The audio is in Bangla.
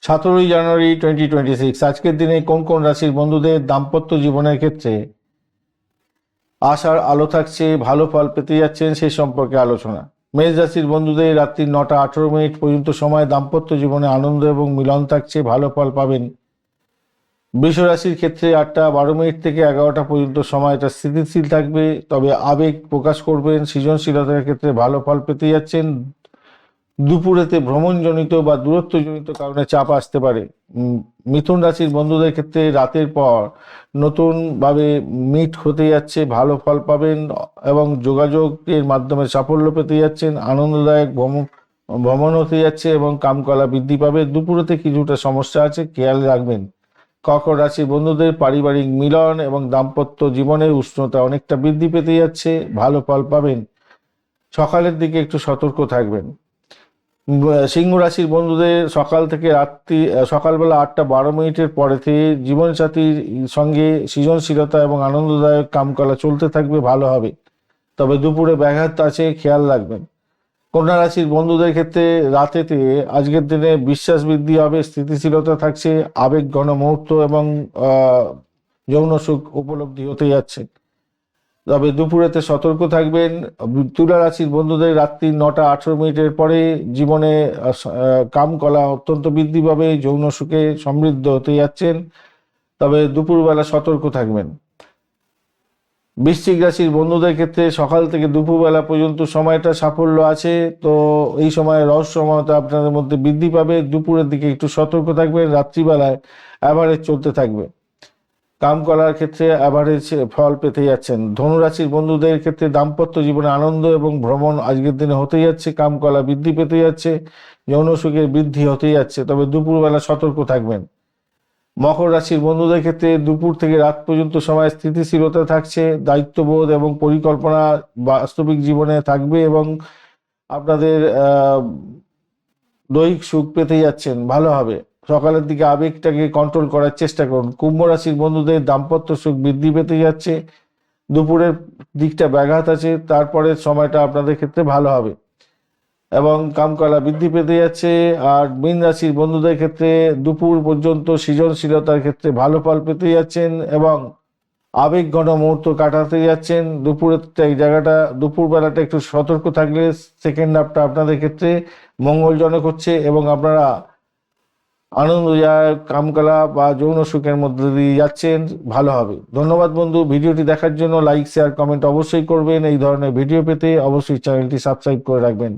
17 জানুয়ারি 2026 আজকের দিনে কোন কোন রাশির বন্ধুদের দাম্পত্য জীবনের ক্ষেত্রে আশার আলো থাকছে, ভালো ফল পেতে যাচ্ছেন সেই সম্পর্কে আলোচনা। মেষ রাশির বন্ধুদের রাত্রি 9টা 18 মিনিট পর্যন্ত সময় দাম্পত্য জীবনে আনন্দ এবং মিলন থাকছে, ভালো ফল পাবেন। বৃষ রাশির ক্ষেত্রে 8টা 12 মিনিট থেকে 11টা পর্যন্ত সময়টা স্থিতিশীল থাকবে, তবে আবেগ প্রকাশ করবেন। সৃজনশীলতার ক্ষেত্রে ভালো ফল পেতে যাচ্ছেন। দুপুরেতে ভ্রমণজনিত বা দূরত্বজনিত কারণে চাপ আসতে পারে। মিথুন রাশির বন্ধুদের ক্ষেত্রে রাতের পর নতুনভাবে মিট হতে যাচ্ছে, ভালো ফল পাবেন এবং যোগাযোগের মাধ্যমে সাফল্য পেতে যাচ্ছেন। আনন্দদায়ক ভ্রমণ হতে যাচ্ছে এবং কামকলা বৃদ্ধি পাবে। দুপুরেতে কিছুটা সমস্যা আছে, খেয়াল রাখবেন। কর্কট রাশির বন্ধুদের পারিবারিক মিলন এবং দাম্পত্য জীবনের উষ্ণতা অনেকটা বৃদ্ধি পেতে যাচ্ছে, ভালো ফল পাবেন। সকালের দিকে একটু সতর্ক থাকবেন। সিংহ রাশির বন্ধুদের সকালবেলা 8টা 12 মিনিটের পরে থেকে জীবনসাথীর সঙ্গে সৃজনশীলতা এবং আনন্দদায়ক কামকলা চলতে থাকবে, ভালো হবে, তবে দুপুরে ব্যাঘাত আছে, খেয়াল রাখবেন। কন্যা রাশির বন্ধুদের ক্ষেত্রে রাতেতে আজকের দিনে বিশ্বাস বৃদ্ধি হবে, স্থিতিশীলতা থাকছে, আবেগ ঘন মুহূর্ত এবং যৌন সুখ উপলব্ধি হতে যাচ্ছে, তবে দুপুরেতে সতর্ক থাকবেন। তুলা রাশির বন্ধুদের রাত্রি 9টা 18 মিনিটের পরে জীবনে কামকলা অত্যন্ত বৃদ্ধি পাবে, যৌন সুখে সমৃদ্ধ হতে যাচ্ছেন, তবে দুপুরবেলা সতর্ক থাকবেন। বৃশ্চিক রাশির বন্ধুদের ক্ষেত্রে সকাল থেকে দুপুরবেলা পর্যন্ত সময়টা সাফল্য আছে, তো এই সময় রহস্যময়তা আপনাদের মধ্যে বৃদ্ধি পাবে। দুপুরের দিকে একটু সতর্ক থাকবেন, রাত্রিবেলায় অ্যাভারেজ চলতে থাকবে। কাম করার ক্ষেত্রে অ্যাভারেজ ফল পেতে যাচ্ছেন। ধনুরাশির বন্ধুদের ক্ষেত্রে দাম্পত্য জীবনে আনন্দ এবং ভ্রমণ আজকের দিনে হতে যাচ্ছে, কামকলা বৃদ্ধি পেতে যাচ্ছে, যৌন সুখের বৃদ্ধি হতে যাচ্ছে, তবে দুপুরবেলা সতর্ক থাকবেন। মকর রাশির বন্ধুদের ক্ষেত্রে দুপুর থেকে রাত পর্যন্ত সময় স্থিতিশীলতা থাকছে, দায়িত্ববোধ এবং পরিকল্পনা বাস্তবিক জীবনে থাকবে এবং আপনাদের দৈহিক সুখ পেতে যাচ্ছেন, ভালো হবে। সকালের দিকে আবেগটাকে কন্ট্রোল করার চেষ্টা করুন। কুম্ভ রাশির বন্ধুদের দাম্পত্য সুখ বৃদ্ধি পেতে যাচ্ছে, দুপুরের দিকটা ব্যাঘাত আছে, তারপরে সময়টা আপনাদের ক্ষেত্রে ভালো হবে এবং কামকলা বৃদ্ধি পেতে যাচ্ছে। আর মীন রাশির বন্ধুদের ক্ষেত্রে দুপুর পর্যন্ত সৃজনশীলতার ক্ষেত্রে ভালো ফল পেতে যাচ্ছেন এবং আবেগ ঘন মুহূর্ত কাটাতে যাচ্ছেন। দুপুরবেলাটা একটু সতর্ক থাকলে সেকেন্ড হাফটা আপনাদের ক্ষেত্রে মঙ্গলজনক হচ্ছে এবং আপনারা আনন্দদায়ক কামকলা বা যৌন সুখের মধ্যে দিয়ে যাচ্ছেন, ভালো হবে। ধন্যবাদ বন্ধু, ভিডিওটি দেখার জন্য। লাইক শেয়ার কমেন্ট অবশ্যই করবেন। এই ধরনের ভিডিও পেতে অবশ্যই চ্যানেলটি সাবস্ক্রাইব করে রাখবেন।